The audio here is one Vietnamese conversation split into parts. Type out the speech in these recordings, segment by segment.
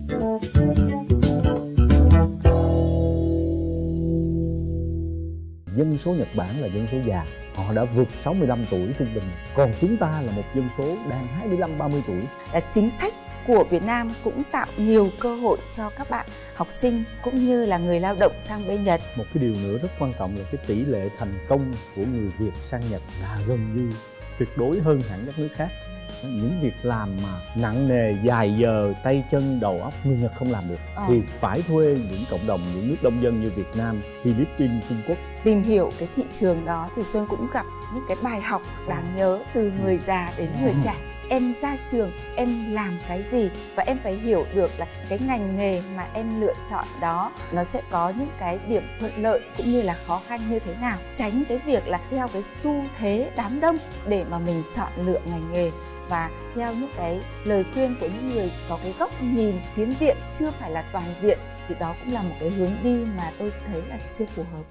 Dân số Nhật Bản là dân số già, họ đã vượt 65 tuổi trung bình. Còn chúng ta là một dân số đang 25-30 tuổi. Chính sách của Việt Nam cũng tạo nhiều cơ hội cho các bạn học sinh cũng như là người lao động sang bên Nhật. Một cái điều nữa rất quan trọng là cái tỷ lệ thành công của người Việt sang Nhật là gần như tuyệt đối hơn hẳn các nước khác. Những việc làm mà nặng nề, dài giờ, tay chân, đầu óc người Nhật không làm được thì phải thuê những cộng đồng, những nước đông dân như Việt Nam, Philippines, Trung Quốc. Tìm hiểu cái thị trường đó thì Xuân cũng gặp những cái bài học đáng nhớ từ người già đến người trẻ. Em ra trường, em làm cái gì và em phải hiểu được là cái ngành nghề mà em lựa chọn đó nó sẽ có những cái điểm thuận lợi cũng như là khó khăn như thế nào. Tránh cái việc là theo cái xu thế đám đông để mà mình chọn lựa ngành nghề và theo những cái lời khuyên của những người có cái góc nhìn phiến diện chưa phải là toàn diện, thì đó cũng là một cái hướng đi mà tôi thấy là chưa phù hợp.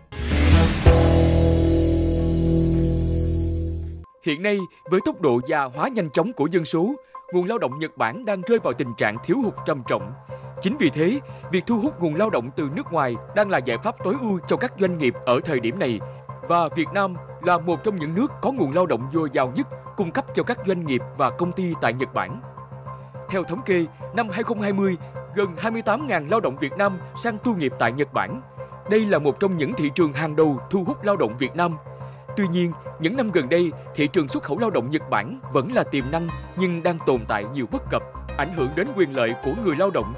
Hiện nay, với tốc độ già hóa nhanh chóng của dân số, nguồn lao động Nhật Bản đang rơi vào tình trạng thiếu hụt trầm trọng. Chính vì thế, việc thu hút nguồn lao động từ nước ngoài đang là giải pháp tối ưu cho các doanh nghiệp ở thời điểm này. Và Việt Nam là một trong những nước có nguồn lao động dồi dào nhất cung cấp cho các doanh nghiệp và công ty tại Nhật Bản. Theo thống kê, năm 2020, gần 28.000 lao động Việt Nam sang tu nghiệp tại Nhật Bản. Đây là một trong những thị trường hàng đầu thu hút lao động Việt Nam. Tuy nhiên, những năm gần đây, thị trường xuất khẩu lao động Nhật Bản vẫn là tiềm năng nhưng đang tồn tại nhiều bất cập, ảnh hưởng đến quyền lợi của người lao động.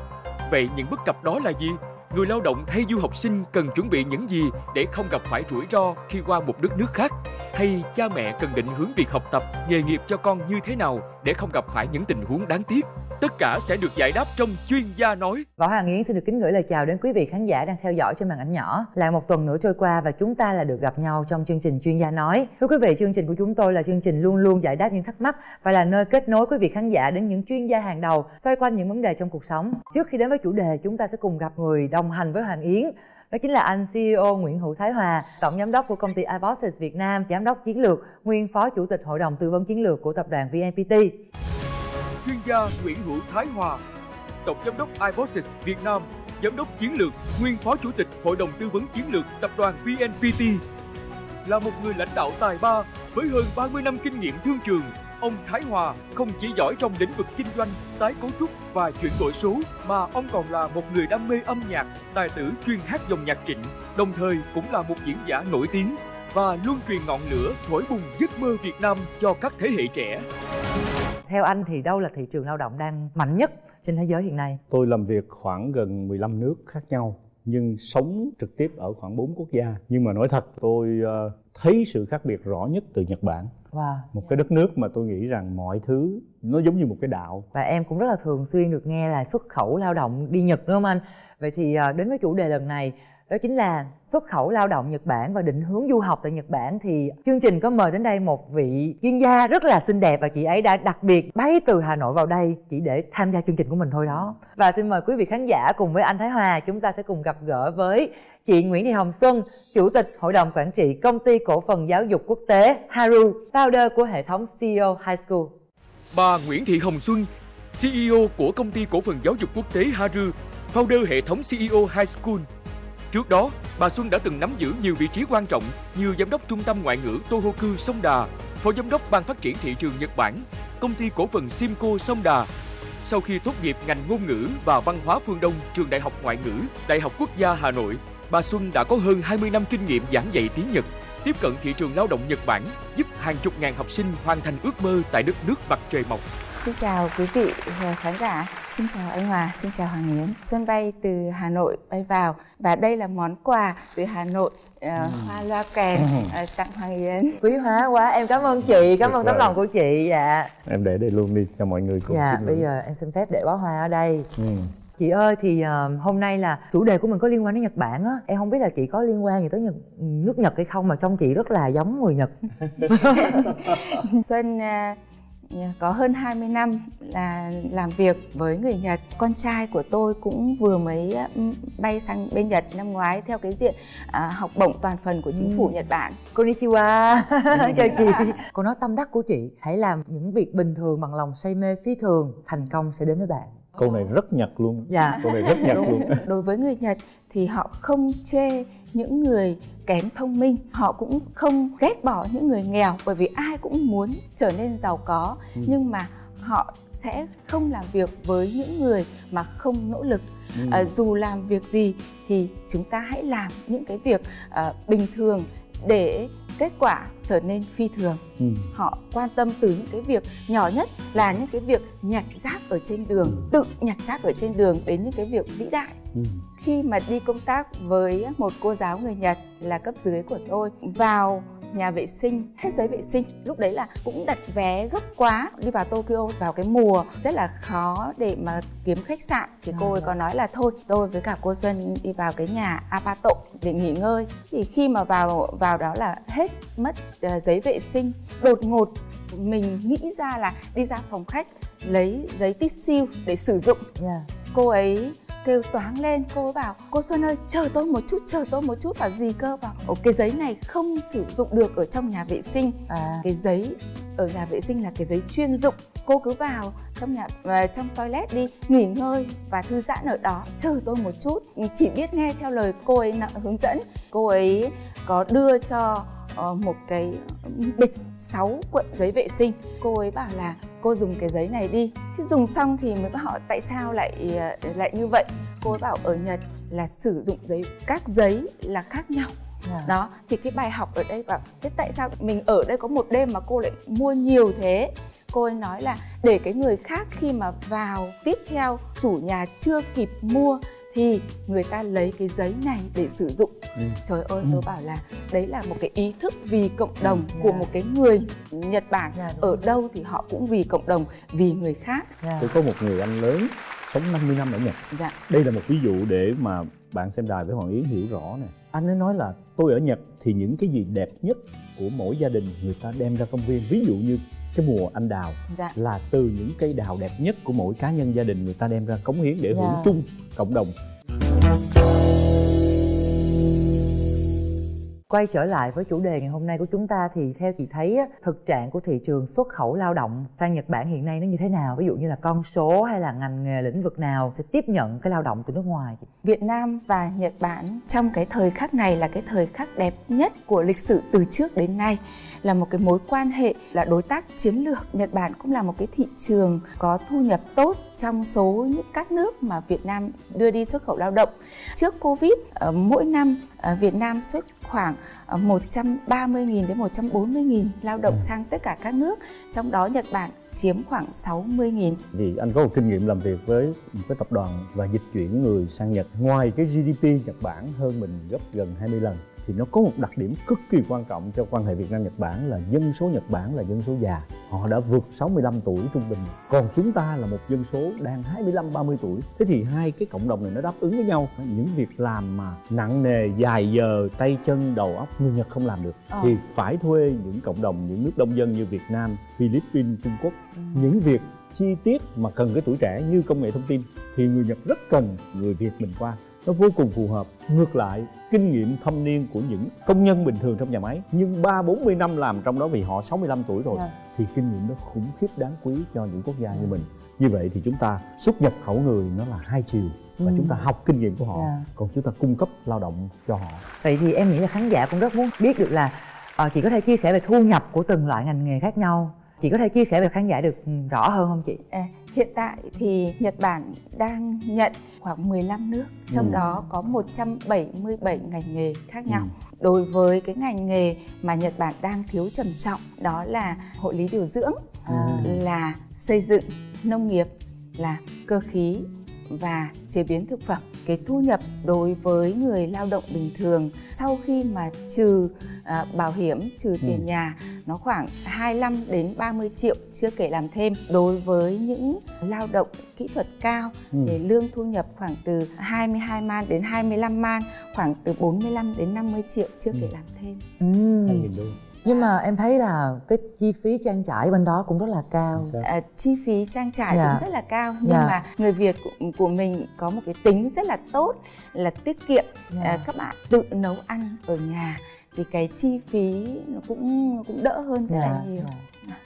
Vậy những bất cập đó là gì? Người lao động hay du học sinh cần chuẩn bị những gì để không gặp phải rủi ro khi qua một đất nước khác? Hay cha mẹ cần định hướng việc học tập, nghề nghiệp cho con như thế nào để không gặp phải những tình huống đáng tiếc? Tất cả sẽ được giải đáp trong Chuyên gia nói. Võ Hoàng Yến xin được kính gửi lời chào đến quý vị khán giả đang theo dõi trên màn ảnh nhỏ. Lại một tuần nữa trôi qua và chúng ta là được gặp nhau trong chương trình Chuyên gia nói. Thưa quý vị, chương trình của chúng tôi là chương trình luôn luôn giải đáp những thắc mắc và là nơi kết nối quý vị khán giả đến những chuyên gia hàng đầu xoay quanh những vấn đề trong cuộc sống. Trước khi đến với chủ đề, chúng ta sẽ cùng gặp người đồng hành với Hoàng Yến. Đó chính là anh CEO Nguyễn Hữu Thái Hòa, tổng giám đốc của công ty iBosses Việt Nam, giám đốc chiến lược, nguyên phó chủ tịch hội đồng tư vấn chiến lược của tập đoàn VNPT. Chuyên gia Nguyễn Hữu Thái Hòa, tổng giám đốc iBosses Việt Nam, giám đốc chiến lược, nguyên phó chủ tịch hội đồng tư vấn chiến lược tập đoàn VNPT. Là một người lãnh đạo tài ba với hơn 30 năm kinh nghiệm thương trường, ông Thái Hòa không chỉ giỏi trong lĩnh vực kinh doanh, tái cấu trúc và chuyển đổi số, mà ông còn là một người đam mê âm nhạc, tài tử chuyên hát dòng nhạc Trịnh, đồng thời cũng là một diễn giả nổi tiếng và luôn truyền ngọn lửa thổi bùng giấc mơ Việt Nam cho các thế hệ trẻ. Theo anh thì đâu là thị trường lao động đang mạnh nhất trên thế giới hiện nay? Tôi làm việc khoảng gần 15 nước khác nhau, nhưng sống trực tiếp ở khoảng 4 quốc gia. Nhưng mà nói thật, tôi thấy sự khác biệt rõ nhất từ Nhật Bản. Wow. Một cái đất nước mà tôi nghĩ rằng mọi thứ nó giống như một cái đạo. Và em cũng rất là thường xuyên được nghe là xuất khẩu lao động đi Nhật, đúng không anh? Vậy thì đến với chủ đề lần này, đó chính là xuất khẩu lao động Nhật Bản và định hướng du học tại Nhật Bản. Thì chương trình có mời đến đây một vị chuyên gia rất là xinh đẹp, và chị ấy đã đặc biệt bay từ Hà Nội vào đây chỉ để tham gia chương trình của mình thôi đó. Và xin mời quý vị khán giả cùng với anh Thái Hòa, chúng ta sẽ cùng gặp gỡ với chị Nguyễn Thị Hồng Xuân, chủ tịch hội đồng quản trị công ty cổ phần giáo dục quốc tế Haru, founder của hệ thống CEO High School. Bà Nguyễn Thị Hồng Xuân, CEO của công ty cổ phần giáo dục quốc tế Haru, founder hệ thống CEO High School. Trước đó, bà Xuân đã từng nắm giữ nhiều vị trí quan trọng như giám đốc trung tâm ngoại ngữ Tohoku Sông Đà, phó giám đốc ban phát triển thị trường Nhật Bản, công ty cổ phần Simco Sông Đà. Sau khi tốt nghiệp ngành ngôn ngữ và văn hóa phương Đông, trường Đại học Ngoại ngữ, Đại học Quốc gia Hà Nội, bà Xuân đã có hơn 20 năm kinh nghiệm giảng dạy tiếng Nhật, tiếp cận thị trường lao động Nhật Bản, giúp hàng chục ngàn học sinh hoàn thành ước mơ tại đất nước mặt trời mọc. Xin chào quý vị khán giả, xin chào anh Hòa, xin chào Hoàng Yến. Xuân bay từ Hà Nội bay vào và đây là món quà từ Hà Nội, hoa loa kèn tặng Hoàng Yến. Quý hóa quá, em cảm ơn chị, cảm ơn tấm lòng của chị. Dạ. Em để đây luôn đi cho mọi người cùng. Dạ, bây giờ em xin phép để bó hoa ở đây. Chị ơi, thì hôm nay là chủ đề của mình có liên quan đến Nhật Bản á. Em không biết là chị có liên quan gì tới nước Nhật hay không, mà trông chị rất là giống người Nhật. Xuân có hơn 20 năm là làm việc với người Nhật. Con trai của tôi cũng vừa mới bay sang bên Nhật năm ngoái theo cái diện học bổng toàn phần của chính phủ Nhật Bản. Konnichiwa. Chào chị. Cô nói tâm đắc của chị, hãy làm những việc bình thường bằng lòng say mê phi thường, thành công sẽ đến với bạn. Câu này rất Nhật luôn. Dạ. Câu này rất Nhật luôn. Đối với người Nhật thì họ không chê những người kém thông minh, họ cũng không ghét bỏ những người nghèo, bởi vì ai cũng muốn trở nên giàu có, nhưng mà họ sẽ không làm việc với những người mà không nỗ lực. Dù làm việc gì thì chúng ta hãy làm những cái việc bình thường để kết quả trở nên phi thường. Họ quan tâm từ những cái việc nhỏ nhất là những cái việc nhặt rác ở trên đường, tự nhặt rác ở trên đường, đến những cái việc vĩ đại. Khi mà đi công tác với một cô giáo người Nhật là cấp dưới của tôi, vào nhà vệ sinh hết giấy vệ sinh, lúc đấy là cũng đặt vé gấp quá, đi vào Tokyo vào cái mùa rất là khó để mà kiếm khách sạn, thì cô ấy có nói là thôi tôi với cả cô Xuân đi vào cái nhà Apato để nghỉ ngơi. Thì khi mà vào đó là hết mất giấy vệ sinh, đột ngột mình nghĩ ra là đi ra phòng khách lấy giấy tissue để sử dụng. Cô ấy kêu toáng lên, cô ấy bảo cô Xuân ơi chờ tôi một chút, bảo gì cơ, bảo cái giấy này không sử dụng được ở trong nhà vệ sinh. Cái giấy ở nhà vệ sinh là cái giấy chuyên dụng, cô cứ vào trong toilet đi, nghỉ ngơi và thư giãn ở đó, chờ tôi một chút. Chỉ biết nghe theo lời cô ấy hướng dẫn. Cô ấy có đưa cho một cái bịch 6 cuộn giấy vệ sinh. Cô ấy bảo là cô dùng cái giấy này đi. Khi dùng xong thì mới hỏi tại sao lại như vậy. Cô ấy bảo ở Nhật là sử dụng các giấy là khác nhau. Đó, thì cái bài học ở đây bảo thế tại sao mình ở đây có một đêm mà cô lại mua nhiều thế. Cô ấy nói là để cái người khác khi mà vào tiếp theo chủ nhà chưa kịp mua thì người ta lấy cái giấy này để sử dụng. Trời ơi, tôi bảo là đấy là một cái ý thức vì cộng đồng của một cái người Nhật Bản. Ở đâu thì họ cũng vì cộng đồng, vì người khác. Tôi có một người anh lớn sống 50 năm ở Nhật. Đây là một ví dụ để mà bạn xem đài với Hoàng Yến hiểu rõ nè. Anh ấy nói là tôi ở Nhật thì những cái gì đẹp nhất của mỗi gia đình người ta đem ra công viên. Ví dụ như cái mùa anh đào là từ những cây đào đẹp nhất của mỗi cá nhân gia đình người ta đem ra cống hiến để hưởng chung cộng đồng. Quay trở lại với chủ đề ngày hôm nay của chúng ta thì theo chị thấy thực trạng của thị trường xuất khẩu lao động sang Nhật Bản hiện nay nó như thế nào? Ví dụ như là con số hay là ngành nghề lĩnh vực nào sẽ tiếp nhận cái lao động từ nước ngoài? Việt Nam và Nhật Bản trong cái thời khắc này là cái thời khắc đẹp nhất của lịch sử từ trước đến nay, là một cái mối quan hệ là đối tác chiến lược. Nhật Bản cũng là một cái thị trường có thu nhập tốt trong số những các nước mà Việt Nam đưa đi xuất khẩu lao động. Trước Covid, mỗi năm Việt Nam xuất khoảng 130.000 đến 140.000 lao động sang tất cả các nước, trong đó Nhật Bản chiếm khoảng 60.000. Vì anh có một kinh nghiệm làm việc với một cái tập đoàn và dịch chuyển người sang Nhật. Ngoài cái GDP Nhật Bản hơn mình gấp gần 20 lần thì nó có một đặc điểm cực kỳ quan trọng cho quan hệ Việt Nam Nhật Bản là dân số Nhật Bản là dân số già. Họ đã vượt 65 tuổi trung bình. Còn chúng ta là một dân số đang 25-30 tuổi. Thế thì hai cái cộng đồng này nó đáp ứng với nhau. Những việc làm mà nặng nề, dài giờ, tay chân, đầu óc người Nhật không làm được thì phải thuê những cộng đồng, những nước đông dân như Việt Nam, Philippines, Trung Quốc. Những việc chi tiết mà cần cái tuổi trẻ như công nghệ thông tin thì người Nhật rất cần người Việt mình qua. Nó vô cùng phù hợp. Ngược lại, kinh nghiệm thâm niên của những công nhân bình thường trong nhà máy nhưng 30-40 năm làm trong đó vì họ 65 tuổi rồi thì kinh nghiệm nó khủng khiếp đáng quý cho những quốc gia như mình. Như vậy thì chúng ta xuất nhập khẩu người nó là hai chiều và chúng ta học kinh nghiệm của họ, còn chúng ta cung cấp lao động cho họ. Vậy thì em nghĩ là khán giả cũng rất muốn biết được là chị có thể chia sẻ về thu nhập của từng loại ngành nghề khác nhau. Chị có thể chia sẻ về khán giả được rõ hơn không chị? Hiện tại thì Nhật Bản đang nhận khoảng 15 nước, trong đó có 177 ngành nghề khác nhau. Đối với cái ngành nghề mà Nhật Bản đang thiếu trầm trọng, đó là hộ lý điều dưỡng, là xây dựng, nông nghiệp, là cơ khí và chế biến thực phẩm. Cái thu nhập đối với người lao động bình thường sau khi mà trừ bảo hiểm, trừ tiền nhà, nó khoảng 25 đến 30 triệu chưa kể làm thêm. Đối với những lao động kỹ thuật cao thì lương thu nhập khoảng từ 22 man đến 25 man, khoảng từ 45 đến 50 triệu chưa kể làm thêm. Nhưng mà em thấy là cái chi phí trang trải bên đó cũng rất là cao. Chi phí trang trải cũng rất là cao, nhưng mà người Việt của mình có một cái tính rất là tốt là tiết kiệm. Các bạn tự nấu ăn ở nhà thì cái chi phí nó cũng đỡ hơn rất là nhiều.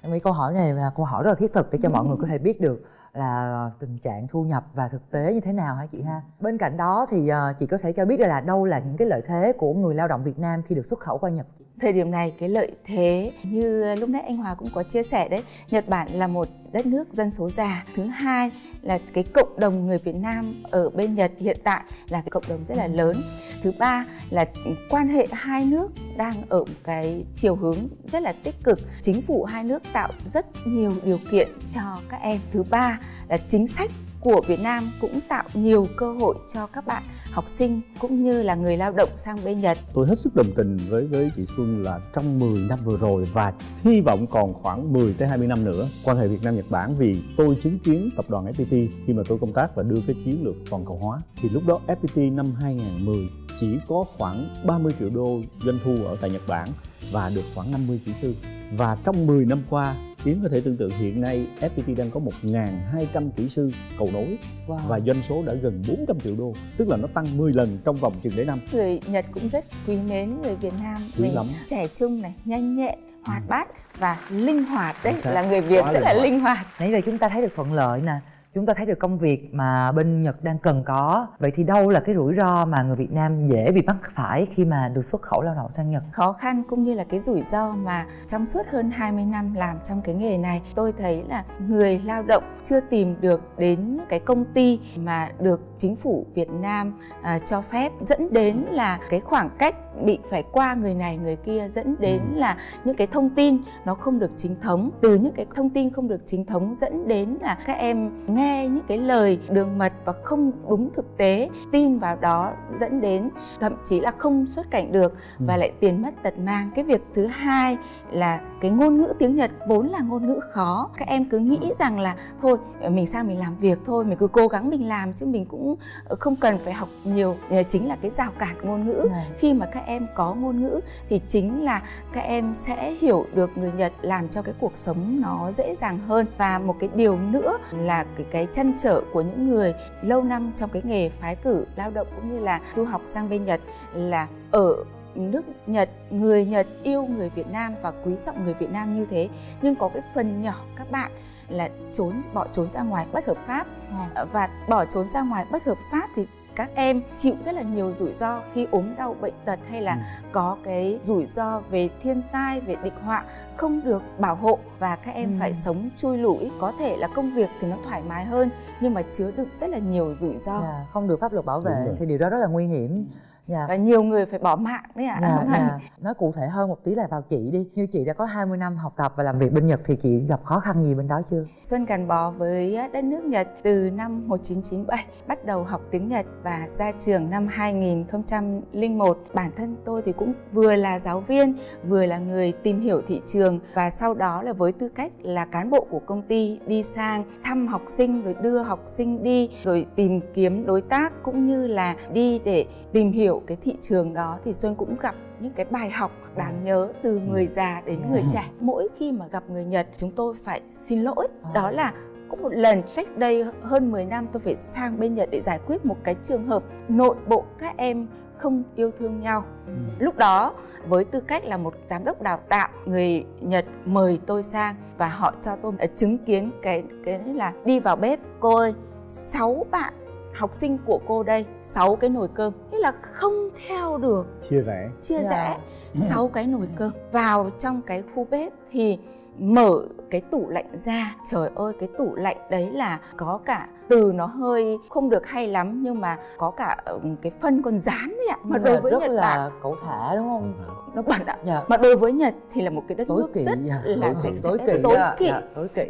Mấy câu hỏi này là câu hỏi rất là thiết thực để cho mọi người có thể biết được là tình trạng thu nhập và thực tế như thế nào hả chị ha? Bên cạnh đó thì chị có thể cho biết là đâu là những cái lợi thế của người lao động Việt Nam khi được xuất khẩu qua Nhật? Thời điểm này cái lợi thế như lúc nãy anh Hòa cũng có chia sẻ đấy, Nhật Bản là một đất nước dân số già. Thứ hai là cái cộng đồng người Việt Nam ở bên Nhật hiện tại là cái cộng đồng rất là lớn. Thứ ba là quan hệ hai nước đang ở một cái chiều hướng rất là tích cực. Chính phủ hai nước tạo rất nhiều điều kiện cho các em. Thứ ba là chính sách của Việt Nam cũng tạo nhiều cơ hội cho các bạn học sinh cũng như là người lao động sang bên Nhật. Tôi hết sức đồng tình với chị Xuân là trong 10 năm vừa rồi và hy vọng còn khoảng 10 tới 20 năm nữa quan hệ Việt Nam Nhật Bản, vì tôi chứng kiến tập đoàn FPT khi mà tôi công tác và đưa cái chiến lược toàn cầu hóa thì lúc đó FPT năm 2010 chỉ có khoảng 30 triệu đô doanh thu ở tại Nhật Bản và được khoảng 50 kỹ sư. Và trong 10 năm qua, Yến có thể tưởng tượng hiện nay FPT đang có 1.200 kỹ sư cầu nối và doanh số đã gần 400 triệu đô, tức là nó tăng 10 lần trong vòng chừng đấy năm. Người Nhật cũng rất quý mến người Việt Nam, quý lắm, trẻ trung này, nhanh nhẹn, hoạt bát và linh hoạt. Đấy là người Việt rất là linh hoạt. Nãy giờ chúng ta thấy được thuận lợi nè, chúng ta thấy được công việc mà bên Nhật đang cần có. Vậy thì đâu là cái rủi ro mà người Việt Nam dễ bị mắc phải khi mà được xuất khẩu lao động sang Nhật? Khó khăn cũng như là cái rủi ro mà trong suốt hơn 20 năm làm trong cái nghề này, tôi thấy là người lao động chưa tìm được đến cái công ty mà được chính phủ Việt Nam cho phép, dẫn đến là cái khoảng cách bị phải qua người này người kia, dẫn đến là những cái thông tin nó không được chính thống. Từ những cái thông tin không được chính thống dẫn đến là các em nghe những cái lời đường mật và không đúng thực tế, tin vào đó dẫn đến thậm chí là không xuất cảnh được và lại tiền mất tật mang. Cái việc thứ hai là cái ngôn ngữ tiếng Nhật vốn là ngôn ngữ khó. Các em cứ nghĩ rằng là thôi mình sang mình làm việc thôi, mình cứ cố gắng mình làm chứ mình cũng không cần phải học nhiều. Chính là cái rào cản ngôn ngữ. Khi mà các em có ngôn ngữ thì chính là các em sẽ hiểu được người Nhật, làm cho cái cuộc sống nó dễ dàng hơn. Và một cái điều nữa là cái trăn trở của những người lâu năm trong cái nghề phái cử lao động cũng như là du học sang bên Nhật là ở nước Nhật, người Nhật yêu người Việt Nam và quý trọng người Việt Nam như thế, nhưng có cái phần nhỏ các bạn là bỏ trốn ra ngoài bất hợp pháp. Và bỏ trốn ra ngoài bất hợp pháp thì các em chịu rất là nhiều rủi ro khi ốm đau bệnh tật, hay là có cái rủi ro về thiên tai, về địch họa không được bảo hộ, và các em phải sống chui lủi. Có thể là công việc thì nó thoải mái hơn nhưng mà chứa đựng rất là nhiều rủi ro, không được pháp luật bảo vệ thì điều đó rất là nguy hiểm. Và nhiều người phải bỏ mạng đấy ạ. Nói cụ thể hơn một tí là vào chị đi. Như chị đã có 20 năm học tập và làm việc bên Nhật thì chị gặp khó khăn gì bên đó chưa? Xuân gắn bó với đất nước Nhật từ năm 1997, bắt đầu học tiếng Nhật và ra trường năm 2001. Bản thân tôi thì cũng vừa là giáo viên, vừa là người tìm hiểu thị trường, và sau đó là với tư cách là cán bộ của công ty đi sang thăm học sinh, rồi đưa học sinh đi, rồi tìm kiếm đối tác cũng như là đi để tìm hiểu cái thị trường đó, thì Xuân cũng gặp những cái bài học đáng nhớ từ người già đến người trẻ. Mỗi khi mà gặp người Nhật chúng tôi phải xin lỗi. Đó là có một lần cách đây hơn 10 năm tôi phải sang bên Nhật để giải quyết một cái trường hợp nội bộ các em không yêu thương nhau. Lúc đó với tư cách là một giám đốc đào tạo, người Nhật mời tôi sang và họ cho tôi chứng kiến cái là đi vào bếp, cô ơi 6 bạn học sinh của cô đây, 6 cái nồi cơm, thế là không theo được, chia rẽ 6 cái nồi cơm. Vào trong cái khu bếp thì mở cái tủ lạnh ra, trời ơi cái tủ lạnh đấy là có cả, từ nó hơi không được hay lắm nhưng mà có cả cái phân con rán đấy ạ. Mà đối với rất Nhật là cẩu thả đúng không? Nó bẩn ạ. Mà đối với Nhật thì là một cái đất nước rất là sạch sẽ, tối kỵ.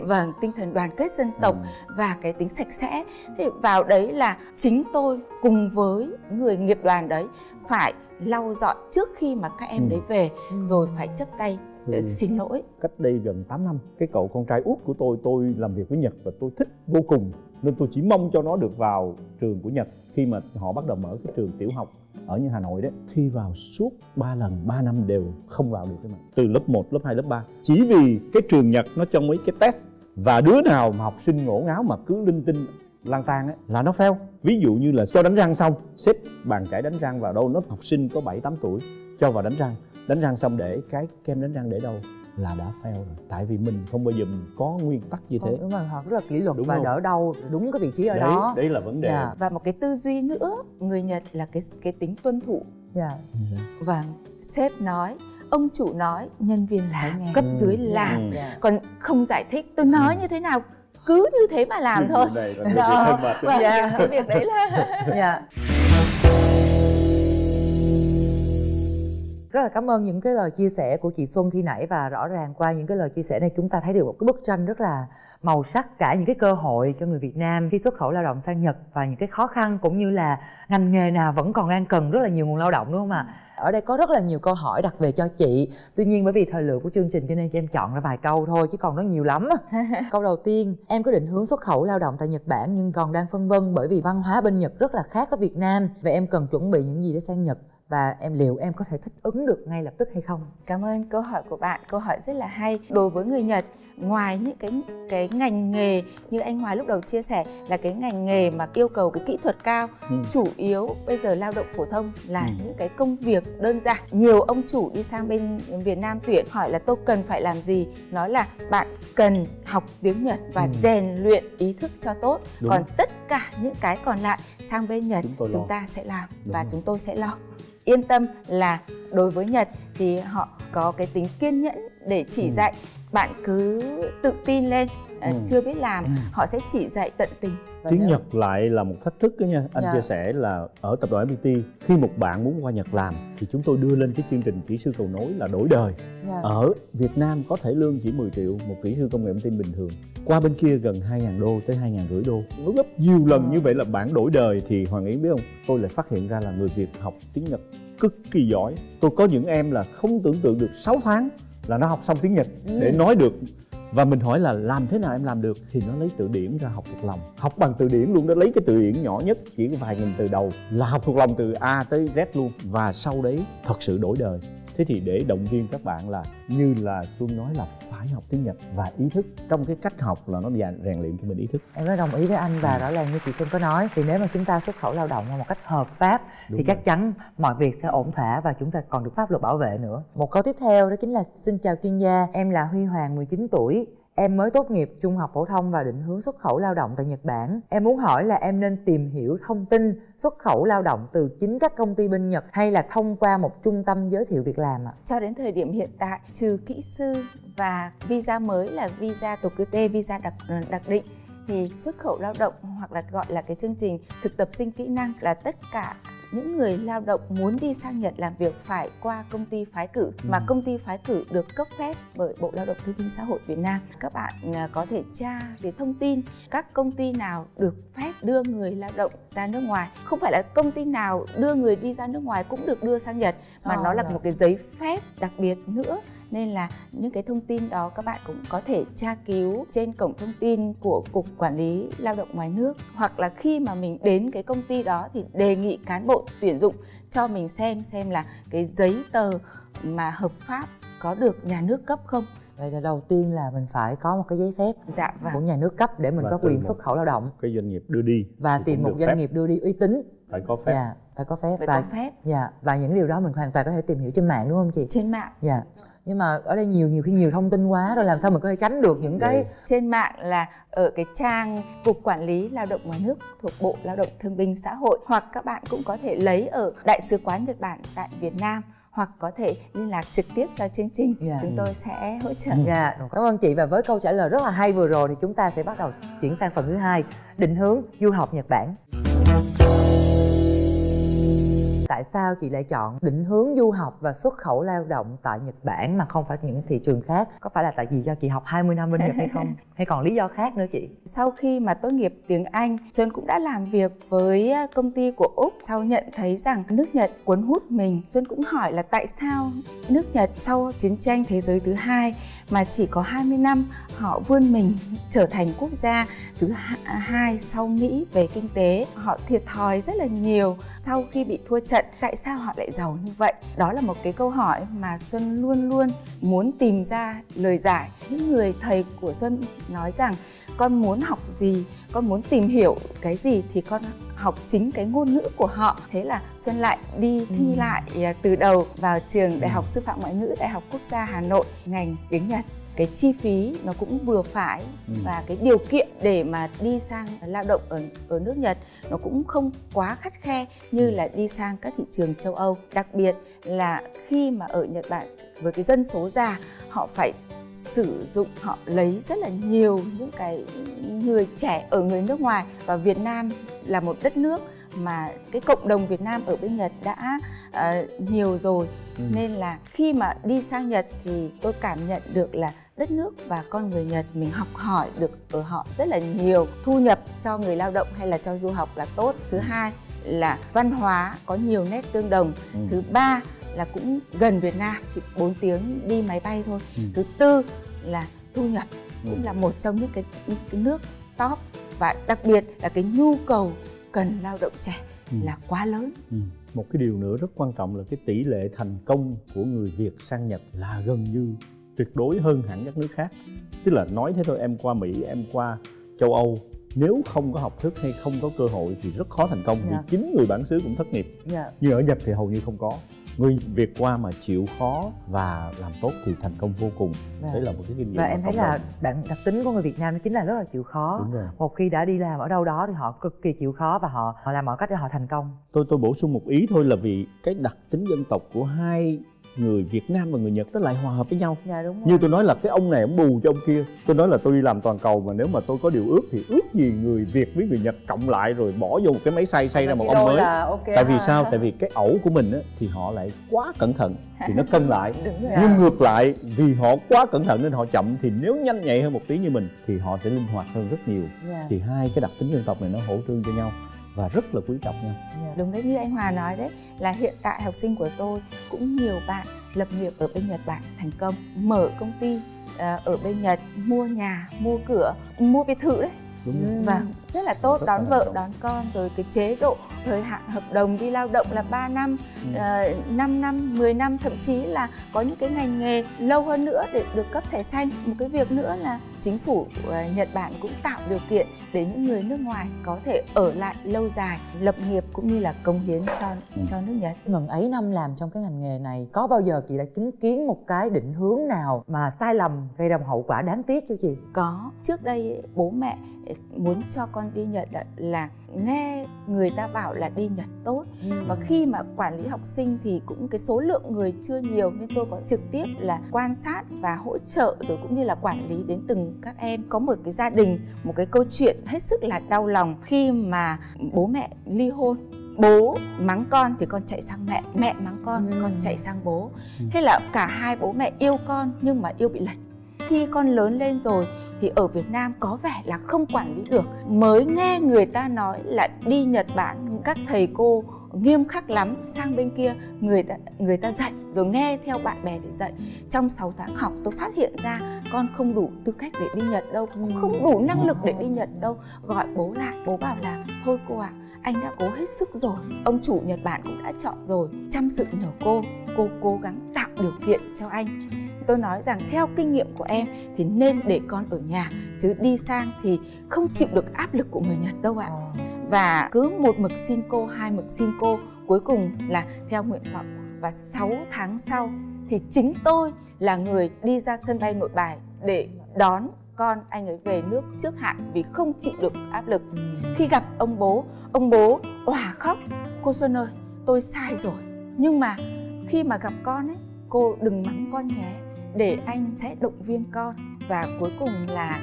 Và tinh thần đoàn kết dân tộc và cái tính sạch sẽ. Thì vào đấy là chính tôi cùng với người nghiệp đoàn đấy phải lau dọn trước khi mà các em đấy về, rồi phải chắp tay xin lỗi. Cách đây gần 8 năm, cái cậu con trai út của tôi làm việc với Nhật và tôi thích vô cùng, nên tôi chỉ mong cho nó được vào trường của Nhật. Khi mà họ bắt đầu mở cái trường tiểu học ở như Hà Nội đấy, thi vào suốt 3 lần, 3 năm đều không vào được. Từ lớp 1, lớp 2, lớp 3, chỉ vì cái trường Nhật nó cho mấy cái test, và đứa nào mà học sinh ngổ ngáo mà cứ linh tinh lang tan ấy là nó fail. Ví dụ như là cho đánh răng xong, xếp bàn chải đánh răng vào đâu, nó học sinh có 7-8 tuổi cho vào đánh răng xong để cái kem đánh răng để đâu, là đã fail rồi. Tại vì mình không bao giờ mình có nguyên tắc như thế. Đúng rồi, họ rất là kỷ luật Đúng và không? đỡ đau đúng cái vị trí ở Đấy, đó. đấy là vấn đề. Dạ. Và một cái tư duy nữa, người Nhật là cái tính tuân thủ. Dạ. Và sếp nói, ông chủ nói, nhân viên làm, nghe. cấp dưới làm. Dạ. Còn không giải thích, tôi nói như thế nào cứ như thế mà làm thôi. Này là Đó, việc và Dạ. cái việc đấy là Dạ. Rất là cảm ơn những cái lời chia sẻ của chị Xuân khi nãy, và rõ ràng qua những cái lời chia sẻ này chúng ta thấy được một cái bức tranh rất là màu sắc, cả những cái cơ hội cho người Việt Nam khi xuất khẩu lao động sang Nhật và những cái khó khăn, cũng như là ngành nghề nào vẫn còn đang cần rất là nhiều nguồn lao động, đúng không ạ? Ở đây có rất là nhiều câu hỏi đặt về cho chị. Tuy nhiên bởi vì thời lượng của chương trình cho nên cho em chọn ra vài câu thôi, chứ còn rất nhiều lắm. Câu đầu tiên, em có định hướng xuất khẩu lao động tại Nhật Bản nhưng còn đang phân vân bởi vì văn hóa bên Nhật rất là khác với Việt Nam. Vậy em cần chuẩn bị những gì để sang Nhật? Và liệu em có thể thích ứng được ngay lập tức hay không? Cảm ơn câu hỏi của bạn, câu hỏi rất là hay. Đối với người Nhật, ngoài những cái ngành nghề như anh Hoài lúc đầu chia sẻ là cái ngành nghề mà yêu cầu cái kỹ thuật cao, chủ yếu bây giờ lao động phổ thông là những cái công việc đơn giản. Nhiều ông chủ đi sang bên Việt Nam tuyển hỏi là tôi cần phải làm gì, nói là bạn cần học tiếng Nhật và rèn luyện ý thức cho tốt. Đúng. Còn tất cả những cái còn lại sang bên Nhật chúng ta sẽ làm và chúng tôi sẽ lo. Yên tâm là đối với Nhật thì họ có cái tính kiên nhẫn để chỉ dạy. Bạn cứ tự tin lên, chưa biết làm họ sẽ chỉ dạy tận tình. Tiếng Nhật lại là một thách thức đó nha. Anh Dạ. chia sẻ là ở tập đoàn FPT, khi một bạn muốn qua Nhật làm thì chúng tôi đưa lên cái chương trình kỹ sư cầu nối là đổi đời. Dạ. Ở Việt Nam có thể lương chỉ 10 triệu một kỹ sư công nghệ thông tin bình thường. Qua bên kia gần 2.000 đô tới 2.500 đô. Nó gấp nhiều lần như vậy là bạn đổi đời. Thì Hoàng Yến biết không, tôi lại phát hiện ra là người Việt học tiếng Nhật cực kỳ giỏi. Tôi có những em là không tưởng tượng được 6 tháng là nó học xong tiếng Nhật để nói được. Và mình hỏi là làm thế nào em làm được, thì nó lấy từ điển ra học thuộc lòng, học bằng từ điển luôn. Nó lấy cái từ điển nhỏ nhất chỉ có vài nghìn từ đầu là học thuộc lòng từ A tới Z luôn, và sau đấy thật sự đổi đời. Thế thì để động viên các bạn là như là Xuân nói là phải học tiếng Nhật và ý thức trong cái cách học là nó rèn luyện cho mình ý thức. Em rất đồng ý với anh, và rõ ràng như chị Xuân có nói thì nếu mà chúng ta xuất khẩu lao động một cách hợp pháp thì chắc chắn mọi việc sẽ ổn thỏa và chúng ta còn được pháp luật bảo vệ nữa. Một câu tiếp theo đó chính là: xin chào chuyên gia, em là Huy Hoàng, 19 tuổi. Em mới tốt nghiệp trung học phổ thông và định hướng xuất khẩu lao động tại Nhật Bản. Em muốn hỏi là em nên tìm hiểu thông tin xuất khẩu lao động từ chính các công ty bên Nhật hay là thông qua một trung tâm giới thiệu việc làm ạ? Cho đến thời điểm hiện tại, trừ kỹ sư và visa mới là visa Tokute, visa đặc định, thì xuất khẩu lao động hoặc là gọi là cái chương trình thực tập sinh kỹ năng là tất cả những người lao động muốn đi sang Nhật làm việc phải qua công ty phái cử, mà công ty phái cử được cấp phép bởi Bộ Lao động Thương binh Xã hội Việt Nam. Các bạn có thể tra để thông tin các công ty nào được phép đưa người lao động ra nước ngoài. Không phải là công ty nào đưa người đi ra nước ngoài cũng được đưa sang Nhật, mà nó là một cái giấy phép đặc biệt nữa. Nên là những cái thông tin đó các bạn cũng có thể tra cứu trên cổng thông tin của Cục Quản lý Lao động ngoài nước. Hoặc là khi mà mình đến cái công ty đó thì đề nghị cán bộ tuyển dụng cho mình xem là cái giấy tờ mà hợp pháp có được nhà nước cấp không. Vậy là đầu tiên là mình phải có một cái giấy phép của nhà nước cấp để mình và có quyền xuất khẩu lao động. Cái doanh nghiệp đưa đi Và tìm một doanh nghiệp đưa đi uy tín. phải có phép. Dạ, phải có phép. Phải có phép. Dạ, và những điều đó mình hoàn toàn có thể tìm hiểu trên mạng, đúng không chị? Trên mạng. Dạ. Nhưng mà ở đây nhiều khi nhiều thông tin quá rồi, làm sao mình có thể tránh được những cái trên mạng là ở cái trang Cục Quản lý Lao động ngoài nước thuộc Bộ Lao động Thương binh Xã hội, hoặc các bạn cũng có thể lấy ở Đại sứ quán Nhật Bản tại Việt Nam, hoặc có thể liên lạc trực tiếp cho chương trình. Chúng tôi sẽ hỗ trợ. Dạ, cảm ơn chị. Và với câu trả lời rất là hay vừa rồi thì chúng ta sẽ bắt đầu chuyển sang phần thứ hai, định hướng du học Nhật Bản. Tại sao chị lại chọn định hướng du học và xuất khẩu lao động tại Nhật Bản mà không phải những thị trường khác? Có phải là tại vì do chị học 20 năm bên Nhật hay không? Hay còn lý do khác nữa chị? Sau khi mà tốt nghiệp tiếng Anh, Xuân cũng đã làm việc với công ty của Úc. Sau nhận thấy rằng nước Nhật cuốn hút mình, Xuân cũng hỏi là tại sao nước Nhật sau chiến tranh thế giới thứ hai mà chỉ có 20 năm họ vươn mình trở thành quốc gia thứ hai sau Mỹ về kinh tế. Họ thiệt thòi rất là nhiều sau khi bị thua trận. Tại sao họ lại giàu như vậy? Đó là một cái câu hỏi mà Xuân luôn luôn muốn tìm ra lời giải. Những người thầy của Xuân nói rằng con muốn học gì, con muốn tìm hiểu cái gì thì con học chính cái ngôn ngữ của họ. Thế là Xuân lại đi thi lại từ đầu vào trường Đại học Sư phạm Ngoại ngữ Đại học Quốc gia Hà Nội, ngành tiếng Nhật. Cái chi phí nó cũng vừa phải và cái điều kiện để mà đi sang lao động ở nước Nhật nó cũng không quá khắt khe như là đi sang các thị trường châu Âu. Đặc biệt là khi mà ở Nhật Bản với cái dân số già, họ phải sử dụng, họ lấy rất là nhiều những cái người trẻ ở người nước ngoài, và Việt Nam là một đất nước mà cái cộng đồng Việt Nam ở bên Nhật đã nhiều rồi. Nên là khi mà đi sang Nhật thì tôi cảm nhận được là đất nước và con người Nhật mình học hỏi được ở họ rất là nhiều. Thu nhập cho người lao động hay là cho du học là tốt. Thứ hai là văn hóa có nhiều nét tương đồng. Thứ ba là cũng gần Việt Nam, chỉ 4 tiếng đi máy bay thôi. Thứ tư là thu nhập cũng là một trong những cái nước top, và đặc biệt là cái nhu cầu cần lao động trẻ là quá lớn. Một cái điều nữa rất quan trọng là cái tỷ lệ thành công của người Việt sang Nhật là gần như tuyệt đối hơn hẳn các nước khác. Tức là nói thế thôi, em qua Mỹ, em qua châu Âu, nếu không có học thức hay không có cơ hội thì rất khó thành công, vì chính người bản xứ cũng thất nghiệp. Nhưng ở Nhật thì hầu như không có. Người Việt qua mà chịu khó và làm tốt thì thành công vô cùng. Đấy là một cái kinh nghiệm. Và em thấy là đặc tính của người Việt Nam đó chính là rất là chịu khó. Một khi đã đi làm ở đâu đó thì họ cực kỳ chịu khó và họ làm mọi cách để họ thành công. Tôi bổ sung một ý thôi là vì cái đặc tính dân tộc của hai người Việt Nam và người Nhật nó lại hòa hợp với nhau. Đúng rồi. Như tôi nói là cái ông này ông bù cho ông kia. Tôi nói là tôi đi làm toàn cầu mà nếu mà tôi có điều ước thì ước gì người Việt với người Nhật cộng lại rồi bỏ vô một cái máy xay ra một ông mới. Tại vì sao? Tại vì cái ẩu của mình á, thì họ lại quá cẩn thận thì nó cân lại. Nhưng ngược lại vì họ quá cẩn thận nên họ chậm, thì nếu nhanh nhạy hơn một tí như mình thì họ sẽ linh hoạt hơn rất nhiều. Thì hai cái đặc tính dân tộc này nó hỗ trợ cho nhau và rất là quý trọng nhau. Đúng đấy, như anh Hòa nói đấy, là hiện tại học sinh của tôi cũng nhiều bạn lập nghiệp ở bên Nhật Bản thành công, mở công ty ở bên Nhật, mua nhà, mua cửa, mua biệt thự đấy. Và rất là tốt, đón vợ, đón con, rồi cái chế độ thời hạn hợp đồng đi lao động là 3 năm, 5 năm, 10 năm, thậm chí là có những cái ngành nghề lâu hơn nữa để được cấp thẻ xanh. Một cái việc nữa là chính phủ Nhật Bản cũng tạo điều kiện để những người nước ngoài có thể ở lại lâu dài, lập nghiệp cũng như là cống hiến cho nước Nhật. Ngần ấy năm làm trong cái ngành nghề này, có bao giờ chị đã chứng kiến một cái định hướng nào mà sai lầm gây ra một hậu quả đáng tiếc cho chị? Có. Trước đây bố mẹ muốn cho con đi Nhật là nghe người ta bảo là đi Nhật tốt. Và khi mà quản lý học sinh thì cũng cái số lượng người chưa nhiều, nên tôi có trực tiếp là quan sát và hỗ trợ rồi cũng như là quản lý đến từng các em. Có một cái gia đình, một cái câu chuyện hết sức là đau lòng khi mà bố mẹ ly hôn. Bố mắng con thì con chạy sang mẹ, mẹ mắng con chạy sang bố. Thế là cả hai bố mẹ yêu con nhưng mà yêu bị lệch. Khi con lớn lên rồi thì ở Việt Nam có vẻ là không quản lý được. Mới nghe người ta nói là đi Nhật Bản các thầy cô nghiêm khắc lắm, sang bên kia người ta dạy rồi nghe theo bạn bè để dạy. Trong 6 tháng học tôi phát hiện ra con không đủ tư cách để đi Nhật đâu, không đủ năng lực để đi Nhật đâu. Gọi bố lại, bố bảo là thôi cô ạ, anh đã cố hết sức rồi, ông chủ Nhật Bản cũng đã chọn rồi, chăm sự nhờ cô cố gắng tạo điều kiện cho anh. Tôi nói rằng theo kinh nghiệm của em thì nên để con ở nhà, chứ đi sang thì không chịu được áp lực của người Nhật đâu ạ. Và cứ một mực xin cô, hai mực xin cô, cuối cùng là theo nguyện vọng. Và 6 tháng sau thì chính tôi là người đi ra sân bay Nội Bài để đón con anh ấy về nước trước hạn vì không chịu được áp lực. Khi gặp ông bố òa khóc: cô Xuân ơi, tôi sai rồi, nhưng mà khi mà gặp con ấy, cô đừng mắng con nhé, để anh sẽ động viên con. Và cuối cùng là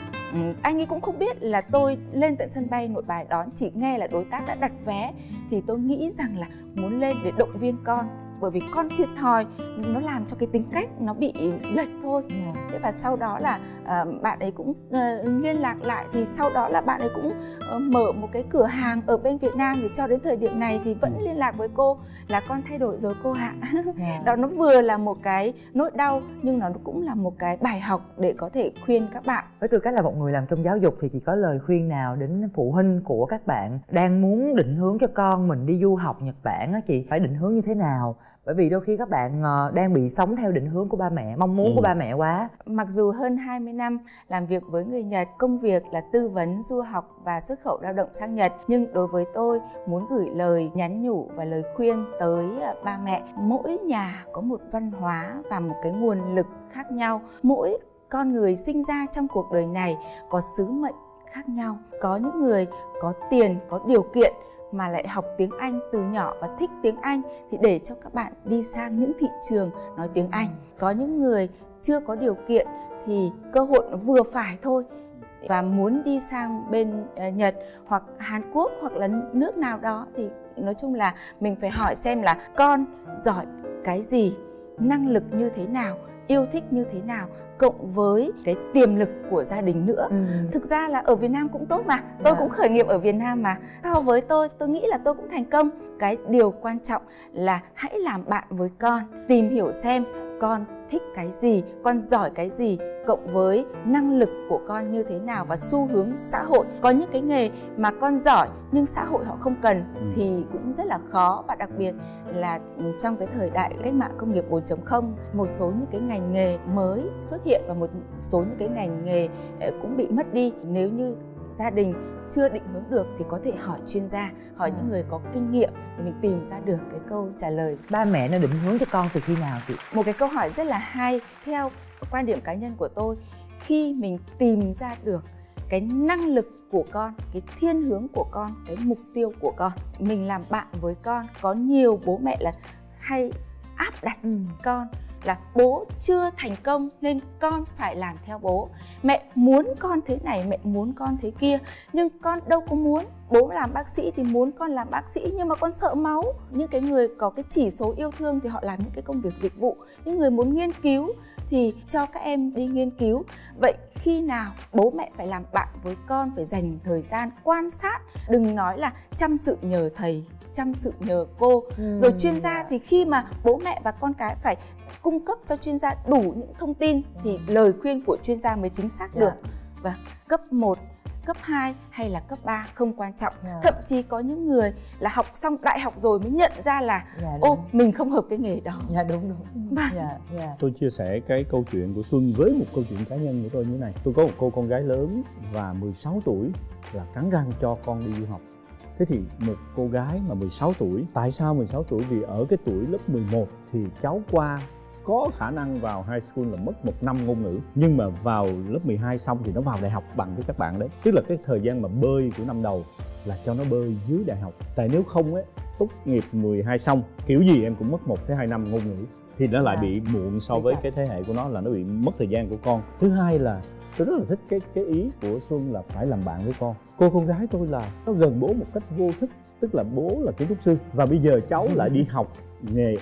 anh ấy cũng không biết là tôi lên tận sân bay Nội Bài đón, chỉ nghe là đối tác đã đặt vé thì tôi nghĩ rằng là muốn lên để động viên con, bởi vì con thiệt thòi, nó làm cho cái tính cách nó bị lệch thôi. Thế và sau đó là bạn ấy cũng liên lạc lại, thì sau đó là bạn ấy cũng mở một cái cửa hàng ở bên Việt Nam, thì cho đến thời điểm này thì vẫn liên lạc với cô là con thay đổi rồi cô ạ. Đó, nó vừa là một cái nỗi đau nhưng nó cũng là một cái bài học để có thể khuyên các bạn. Với tư cách là một người làm trong giáo dục thì chị có lời khuyên nào đến phụ huynh của các bạn đang muốn định hướng cho con mình đi du học Nhật Bản á chị? Phải định hướng như thế nào Bởi vì đôi khi các bạn đang bị sống theo định hướng của ba mẹ, mong muốn của ba mẹ quá. Mặc dù hơn 20 năm làm việc với người Nhật, công việc là tư vấn du học và xuất khẩu lao động sang Nhật, nhưng đối với tôi muốn gửi lời nhắn nhủ và lời khuyên tới ba mẹ. Mỗi nhà có một văn hóa và một cái nguồn lực khác nhau. Mỗi con người sinh ra trong cuộc đời này có sứ mệnh khác nhau. Có những người có tiền, có điều kiện mà lại học tiếng Anh từ nhỏ và thích tiếng Anh thì để cho các bạn đi sang những thị trường nói tiếng Anh. Có những người chưa có điều kiện thì cơ hội nó vừa phải thôi và muốn đi sang bên Nhật hoặc Hàn Quốc hoặc là nước nào đó thì nói chung là mình phải hỏi xem là con giỏi cái gì, năng lực như thế nào, yêu thích như thế nào, cộng với cái tiềm lực của gia đình nữa. Thực ra là ở Việt Nam cũng tốt mà, tôi cũng khởi nghiệp ở Việt Nam mà. So với tôi nghĩ là tôi cũng thành công. Cái điều quan trọng là hãy làm bạn với con, tìm hiểu xem con thích cái gì, con giỏi cái gì, cộng với năng lực của con như thế nào và xu hướng xã hội. Có những cái nghề mà con giỏi nhưng xã hội họ không cần thì cũng rất là khó, và đặc biệt là trong cái thời đại cách mạng công nghiệp 4.0, một số những cái ngành nghề mới xuất hiện và một số những cái ngành nghề cũng bị mất đi. Nếu như gia đình chưa định hướng được thì có thể hỏi chuyên gia, hỏi những người có kinh nghiệm thì mình tìm ra được cái câu trả lời. Ba mẹ nó định hướng cho con từ khi nào chị? Một cái câu hỏi rất là hay. Theo quan điểm cá nhân của tôi, khi mình tìm ra được cái năng lực của con, cái thiên hướng của con, cái mục tiêu của con, mình làm bạn với con. Có nhiều bố mẹ là hay áp đặt con là bố chưa thành công nên con phải làm theo bố. Mẹ muốn con thế này, mẹ muốn con thế kia, nhưng con đâu có muốn. Bố làm bác sĩ thì muốn con làm bác sĩ nhưng mà con sợ máu. Những cái người có cái chỉ số yêu thương thì họ làm những cái công việc dịch vụ. Những người muốn nghiên cứu thì cho các em đi nghiên cứu. Vậy khi nào bố mẹ phải làm bạn với con, phải dành thời gian quan sát. Đừng nói là chăm sự nhờ thầy, chăm sự nhờ cô. Rồi chuyên gia thì khi mà bố mẹ và con cái phải cung cấp cho chuyên gia đủ những thông tin thì lời khuyên của chuyên gia mới chính xác được. Và cấp 1, cấp 2 hay là cấp 3 không quan trọng. Thậm chí có những người là học xong đại học rồi mới nhận ra là ô, mình không hợp cái nghề đó. Đúng. Tôi chia sẻ cái câu chuyện của Xuân với một câu chuyện cá nhân của tôi như thế này. Tôi có một cô con gái lớn và 16 tuổi là cắn răng cho con đi du học. Thế thì một cô gái mà 16 tuổi, tại sao 16 tuổi? Vì ở cái tuổi lớp 11 thì cháu qua có khả năng vào high school là mất 1 năm ngôn ngữ, nhưng mà vào lớp 12 xong thì nó vào đại học bằng với các bạn đấy. Tức là cái thời gian mà bơi của năm đầu là cho nó bơi dưới đại học. Tại nếu không ấy, tốt nghiệp 12 xong kiểu gì em cũng mất 1 tới 2 năm ngôn ngữ thì nó lại bị muộn so với cái thế hệ của nó, là nó bị mất thời gian của con. Thứ hai là tôi rất là thích cái ý của Xuân là phải làm bạn với con. Cô con gái tôi là nó gần bố một cách vô thức, tức là bố là kiến trúc sư và bây giờ cháu lại đi học nghề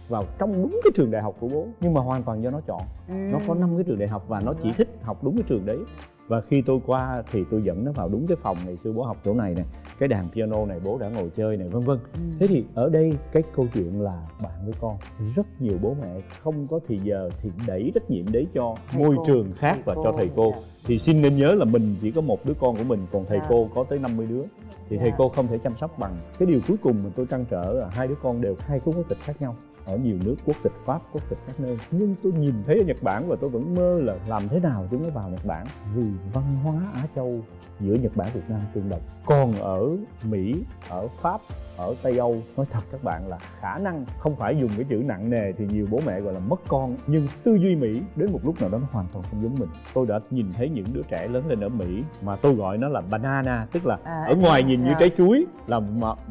vào trong đúng cái trường đại học của bố, nhưng mà hoàn toàn do nó chọn. Nó có 5 cái trường đại học và nó chỉ thích học đúng cái trường đấy. Và khi tôi qua thì tôi dẫn nó vào đúng cái phòng ngày xưa bố học chỗ này nè, cái đàn piano này bố đã ngồi chơi này, vân vân. Thế thì ở đây cái câu chuyện là bạn với con. Rất nhiều bố mẹ không có thì giờ thì đẩy trách nhiệm đấy cho môi trường khác và cho thầy cô. Thì xin nên nhớ là mình chỉ có một đứa con của mình, còn thầy cô có tới 50 đứa. Thì thầy cô không thể chăm sóc bằng. Cái điều cuối cùng mà tôi trăn trở là hai đứa con đều 2 quốc tịch khác nhau, ở nhiều nước, quốc tịch Pháp, quốc tịch các nơi. Nhưng tôi nhìn thấy ở Nhật Bản và tôi vẫn mơ là làm thế nào chúng nó vào Nhật Bản, vì văn hóa Á Châu giữa Nhật Bản Việt Nam tương đồng. Còn ở Mỹ, ở Pháp, ở Tây Âu, nói thật các bạn là khả năng không phải dùng cái chữ nặng nề thì nhiều bố mẹ gọi là mất con, nhưng tư duy Mỹ đến một lúc nào đó nó hoàn toàn không giống mình. Tôi đã nhìn thấy những đứa trẻ lớn lên ở Mỹ mà tôi gọi nó là banana, tức là ở ngoài nhìn như trái chuối là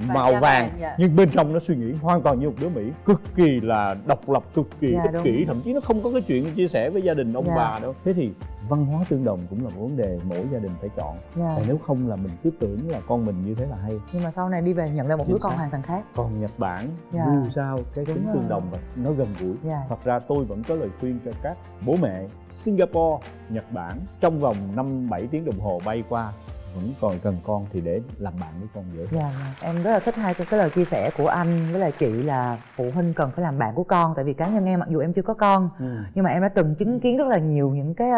màu vàng, nhưng bên trong nó suy nghĩ hoàn toàn như một đứa Mỹ, cực kỳ là độc lập, cực kỳ ích kỷ, thậm chí nó không có cái chuyện chia sẻ với gia đình ông bà đâu. Thế thì văn hóa tương đồng cũng là một vấn đề mỗi gia đình phải chọn. Tại nếu không là mình cứ tưởng là con mình như thế là hay, nhưng mà sau này đi về nhận ra một đứa con hoàn toàn khác. Còn Nhật Bản dù sao cái tính tương đồng và nó gần gũi. Thật ra tôi vẫn có lời khuyên cho các bố mẹ Singapore, Nhật Bản, trong vòng 5-7 tiếng đồng hồ bay qua vẫn còn cần con thì để làm bạn với con dễ. Em rất là thích hai cái lời chia sẻ của anh với lại chị là phụ huynh cần phải làm bạn của con. Tại vì cá nhân em mặc dù em chưa có con nhưng mà em đã từng chứng kiến rất là nhiều những cái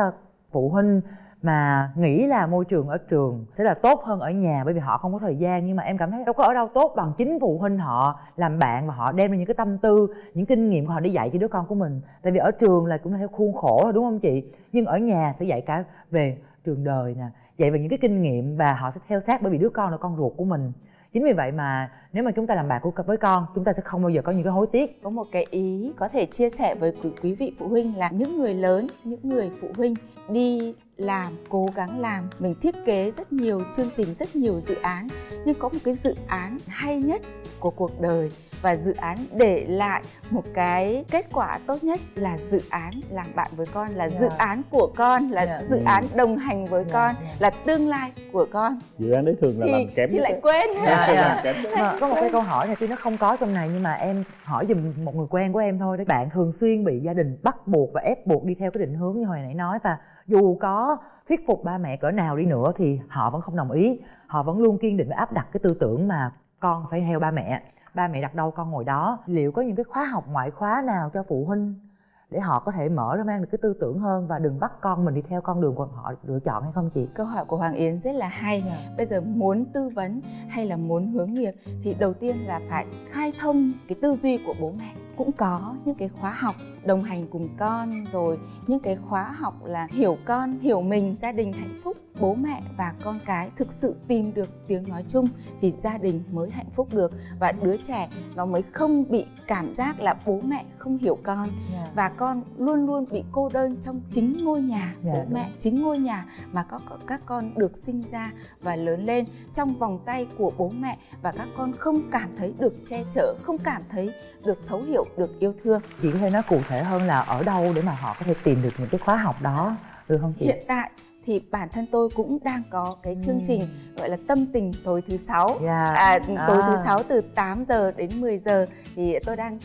phụ huynh mà nghĩ là môi trường ở trường sẽ là tốt hơn ở nhà bởi vì họ không có thời gian, nhưng mà em cảm thấy đâu có ở đâu tốt bằng chính phụ huynh họ làm bạn và họ đem ra những cái tâm tư, những kinh nghiệm của họ để dạy cho đứa con của mình. Tại vì ở trường là cũng là theo khuôn khổ rồi, đúng không chị? Nhưng ở nhà sẽ dạy cả về trường đời nè, dạy về những cái kinh nghiệm và họ sẽ theo sát, bởi vì đứa con là con ruột của mình. Chính vì vậy mà nếu mà chúng ta làm bạn với con, chúng ta sẽ không bao giờ có những cái hối tiếc. Có một cái ý có thể chia sẻ với quý vị phụ huynh là những người lớn, những người phụ huynh đi làm, cố gắng làm, mình thiết kế rất nhiều chương trình, rất nhiều dự án, nhưng có một cái dự án hay nhất của cuộc đời và dự án để lại một cái kết quả tốt nhất là dự án làm bạn với con, là dự án của con, là dự án đồng hành với con, là tương lai của con. Dự án đấy thường là làm kém thì lại quên. Có một cái câu hỏi này tuy nó không có trong này nhưng mà em hỏi giùm một người quen của em thôi đấy. Bạn thường xuyên bị gia đình bắt buộc và ép buộc đi theo cái định hướng như hồi nãy nói, và dù có thuyết phục ba mẹ cỡ nào đi nữa thì họ vẫn không đồng ý. Họ vẫn luôn kiên định và áp đặt cái tư tưởng mà con phải theo ba mẹ đặt đâu con ngồi đó. Liệu có những cái khóa học ngoại khóa nào cho phụ huynh để họ có thể mở ra mang được cái tư tưởng hơn và đừng bắt con mình đi theo con đường của họ lựa chọn hay không chị? Câu hỏi của Hoàng Yến rất là hay. Bây giờ muốn tư vấn hay là muốn hướng nghiệp thì đầu tiên là phải khai thông cái tư duy của bố mẹ. Cũng có những cái khóa học đồng hành cùng con, rồi những cái khóa học là hiểu con, hiểu mình, gia đình hạnh phúc. Bố mẹ và con cái thực sự tìm được tiếng nói chung thì gia đình mới hạnh phúc được, và đứa trẻ nó mới không bị cảm giác là bố mẹ không hiểu con, và con luôn luôn bị cô đơn trong chính ngôi nhà bố mẹ, chính ngôi nhà mà các con được sinh ra và lớn lên trong vòng tay của bố mẹ, và các con không cảm thấy được che chở, không cảm thấy được thấu hiểu, được yêu thương. Chị có thể nói cụ thể hơn là ở đâu để mà họ có thể tìm được những cái khóa học đó được không chị? Hiện tại thì bản thân tôi cũng đang có cái chương trình gọi là tâm tình tối thứ 6. Tối thứ 6 từ 8 giờ đến 10 giờ thì tôi đang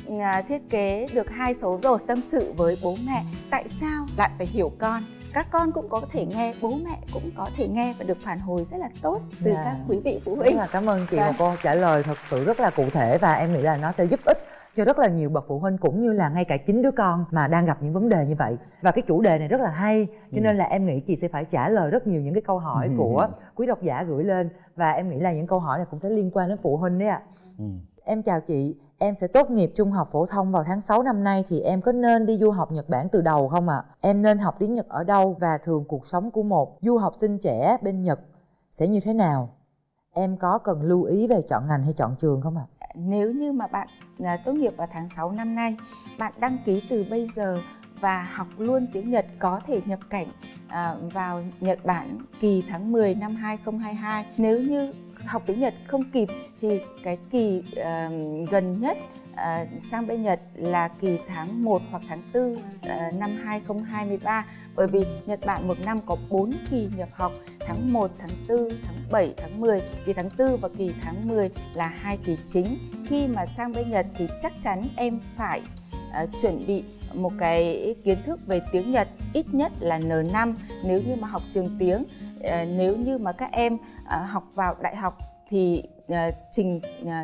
thiết kế được 2 số rồi. Tâm sự với bố mẹ, tại sao lại phải hiểu con. Các con cũng có thể nghe, bố mẹ cũng có thể nghe và được phản hồi rất là tốt từ các quý vị phụ huynh. Rất là cảm ơn chị một câu trả lời thật sự rất là cụ thể, và em nghĩ là nó sẽ giúp ích cho rất là nhiều bậc phụ huynh cũng như là ngay cả chính đứa con mà đang gặp những vấn đề như vậy. Và cái chủ đề này rất là hay, cho nên là em nghĩ chị sẽ phải trả lời rất nhiều những cái câu hỏi của quý độc giả gửi lên, và em nghĩ là những câu hỏi này cũng sẽ liên quan đến phụ huynh đấy ạ. Em chào chị, em sẽ tốt nghiệp trung học phổ thông vào tháng 6 năm nay, thì em có nên đi du học Nhật Bản từ đầu không ạ? Em nên học tiếng Nhật ở đâu, và thường cuộc sống của một du học sinh trẻ bên Nhật sẽ như thế nào? Em có cần lưu ý về chọn ngành hay chọn trường không ạ? Nếu như mà bạn tốt nghiệp vào tháng 6 năm nay, bạn đăng ký từ bây giờ và học luôn tiếng Nhật, có thể nhập cảnh vào Nhật Bản kỳ tháng 10 năm 2022. Nếu như học tiếng Nhật không kịp thì cái kỳ gần nhất sang bên Nhật là kỳ tháng 1 hoặc tháng 4 năm 2023. Bởi vì Nhật Bản một năm có 4 kỳ nhập học, tháng 1, tháng 4, tháng 7, tháng 10. Kỳ tháng 4 và kỳ tháng 10 là 2 kỳ chính. Khi mà sang bên Nhật thì chắc chắn em phải chuẩn bị một cái kiến thức về tiếng Nhật ít nhất là N5 nếu như mà học trường tiếng. Nếu như mà các em học vào đại học thì trình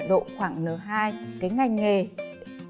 độ khoảng N2. Cái ngành nghề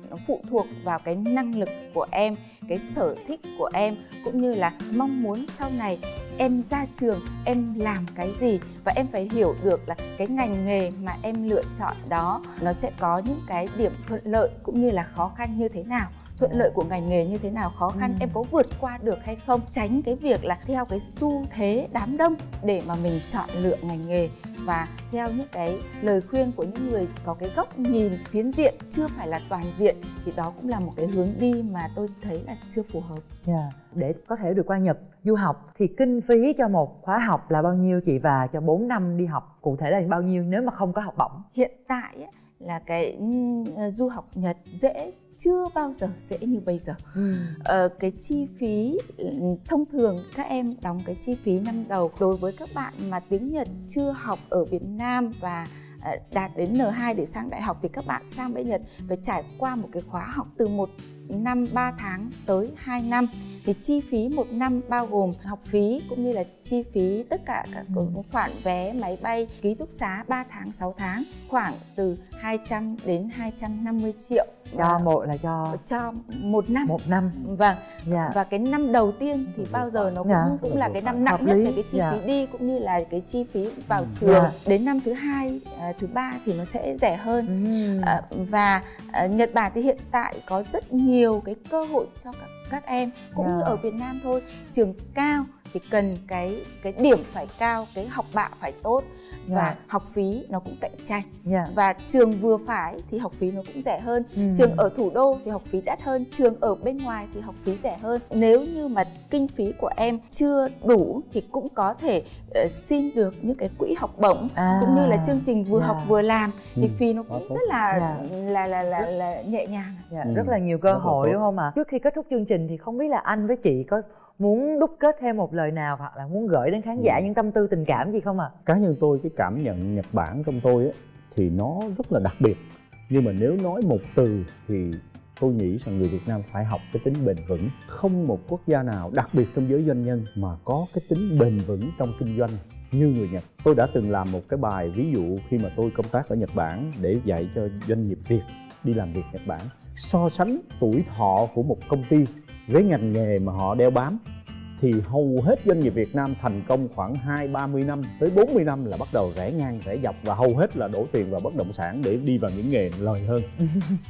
nó phụ thuộc vào cái năng lực của em, cái sở thích của em, cũng như là mong muốn sau này em ra trường em làm cái gì, và em phải hiểu được là cái ngành nghề mà em lựa chọn đó nó sẽ có những cái điểm thuận lợi cũng như là khó khăn như thế nào. Thuận lợi của ngành nghề như thế nào, khó khăn em có vượt qua được hay không. Tránh cái việc là theo cái xu thế đám đông để mà mình chọn lựa ngành nghề, và theo những cái lời khuyên của những người có cái góc nhìn phiến diện, chưa phải là toàn diện, thì đó cũng là một cái hướng đi mà tôi thấy là chưa phù hợp. Để có thể được qua Nhật du học thì kinh phí cho một khóa học là bao nhiêu chị, và cho 4 năm đi học cụ thể là bao nhiêu nếu mà không có học bổng? Hiện tại ấy, là cái du học Nhật chưa bao giờ dễ như bây giờ. Cái chi phí thông thường các em đóng cái chi phí năm đầu. Đối với các bạn mà tiếng Nhật chưa học ở Việt Nam và đạt đến N2 để sang đại học thì các bạn sang bên Nhật phải trải qua một cái khóa học từ một năm 3 tháng tới 2 năm. Thì chi phí 1 năm bao gồm học phí cũng như là chi phí tất cả các khoản vé máy bay, ký túc xá 3 tháng 6 tháng khoảng từ 200 đến 250 triệu cho một năm. 1 năm. Vâng. Và cái năm đầu tiên thì bao giờ nó cũng là cái năm nặng nhất về cái chi phí đi cũng như là cái chi phí vào trường. Đến năm thứ 2, thứ 3 thì nó sẽ rẻ hơn. Và Nhật Bản thì hiện tại có rất nhiều cái cơ hội cho các em cũng như ở Việt Nam thôi. Trường cao thì cần cái điểm phải cao, cái học bạ phải tốt và học phí nó cũng cạnh tranh. Và trường vừa phải thì học phí nó cũng rẻ hơn. Trường ở thủ đô thì học phí đắt hơn, trường ở bên ngoài thì học phí rẻ hơn. Nếu như mà kinh phí của em chưa đủ thì cũng có thể xin được những cái quỹ học bổng cũng như là chương trình vừa học vừa làm thì phí nó cũng rất là nhẹ nhàng. Rất là nhiều cơ hội đúng không ạ? Trước khi kết thúc chương trình thì không biết là anh với chị có muốn đúc kết thêm một lời nào hoặc là muốn gửi đến khán giả những tâm tư tình cảm gì không ạ? Cá nhân tôi, cái cảm nhận Nhật Bản trong tôi á, thì nó rất là đặc biệt. Nhưng mà nếu nói một từ thì tôi nghĩ rằng người Việt Nam phải học cái tính bền vững. Không một quốc gia nào, đặc biệt trong giới doanh nhân, mà có cái tính bền vững trong kinh doanh như người Nhật. Tôi đã từng làm một cái bài ví dụ khi mà tôi công tác ở Nhật Bản để dạy cho doanh nghiệp Việt đi làm việc Nhật Bản. So sánh tuổi thọ của một công ty với ngành nghề mà họ đeo bám thì hầu hết doanh nghiệp Việt Nam thành công khoảng 20-30 năm tới 40 năm là bắt đầu rẽ ngang rẽ dọc và hầu hết là đổ tiền vào bất động sản để đi vào những nghề lời hơn.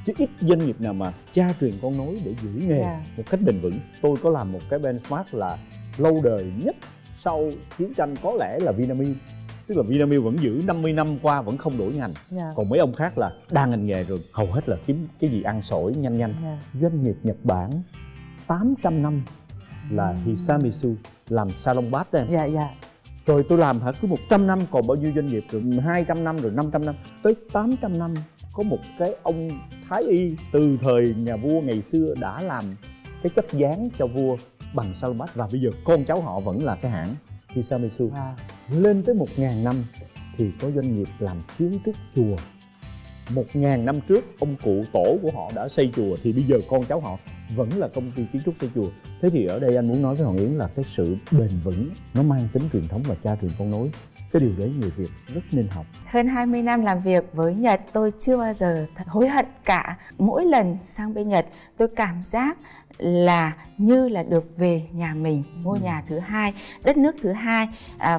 Chứ ít doanh nghiệp nào mà cha truyền con nối để giữ nghề một cách bền vững. Tôi có làm một cái benchmark là lâu đời nhất sau chiến tranh có lẽ là Vinamilk. Tức là Vinamilk vẫn giữ 50 năm qua vẫn không đổi ngành. Còn mấy ông khác là đa ngành nghề rồi, hầu hết là kiếm cái gì ăn sổi nhanh. Doanh nghiệp Nhật Bản 800 năm là Hisamitsu làm salon bát đó em. Rồi tôi làm hả, cứ 100 năm còn bao nhiêu doanh nghiệp, rồi 200 năm rồi 500 năm tới 800 năm có một cái ông thái y từ thời nhà vua ngày xưa đã làm cái chất dán cho vua bằng salon bát và bây giờ con cháu họ vẫn là cái hãng Hisamitsu. Lên tới 1000 năm thì có doanh nghiệp làm kiến trúc chùa. 1000 năm trước ông cụ tổ của họ đã xây chùa thì bây giờ con cháu họ vẫn là công ty kiến trúc xây chùa. Thế thì ở đây anh muốn nói với Hoàng Yến là cái sự bền vững nó mang tính truyền thống và cha truyền con nối. Cái điều đấy người Việt rất nên học. Hơn 20 năm làm việc với Nhật, tôi chưa bao giờ hối hận cả. Mỗi lần sang bên Nhật, tôi cảm giác là như là được về nhà mình, ngôi nhà thứ hai, đất nước thứ hai.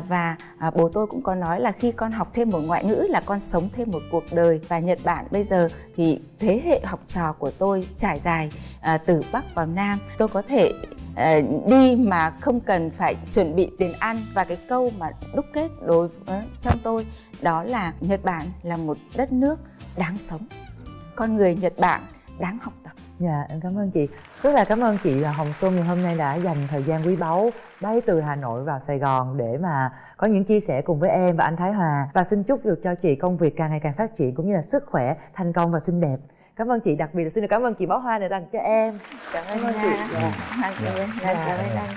Và bố tôi cũng có nói là khi con học thêm một ngoại ngữ là con sống thêm một cuộc đời. Và Nhật Bản bây giờ thì thế hệ học trò của tôi trải dài từ Bắc vào Nam. Tôi có thể đi mà không cần phải chuẩn bị tiền ăn. Và cái câu mà đúc kết đối với trong tôi đó là Nhật Bản là một đất nước đáng sống, con người Nhật Bản đáng học tập. Dạ, em cảm ơn chị. Rất là cảm ơn chị Hồng Xuân ngày hôm nay đã dành thời gian quý báu bay từ Hà Nội vào Sài Gòn để mà có những chia sẻ cùng với em và anh Thái Hòa. Và xin chúc được cho chị công việc càng ngày càng phát triển cũng như là sức khỏe, thành công và xinh đẹp. Cảm ơn chị, đặc biệt là xin được cảm ơn chị bó hoa này dành cho em. Cảm ơn chị. Cảm ơn anh.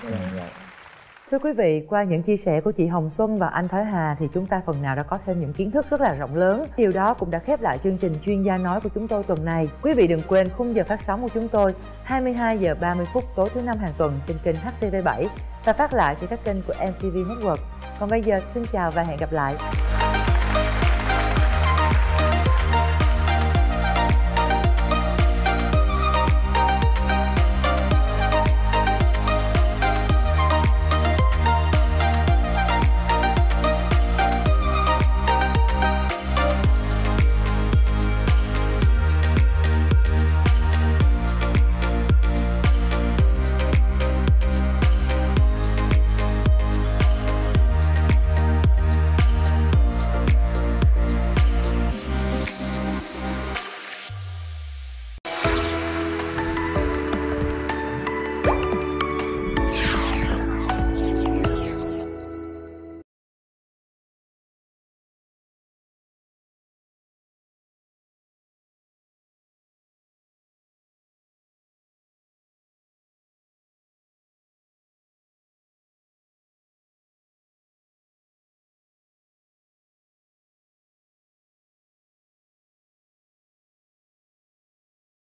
Thưa quý vị, qua những chia sẻ của chị Hồng Xuân và anh Thái Hà thì chúng ta phần nào đã có thêm những kiến thức rất là rộng lớn. Điều đó cũng đã khép lại chương trình Chuyên gia nói của chúng tôi tuần này. Quý vị đừng quên khung giờ phát sóng của chúng tôi 22 giờ 30 phút tối thứ năm hàng tuần trên kênh HTV7 và phát lại trên các kênh của MTV Network. Còn bây giờ xin chào và hẹn gặp lại.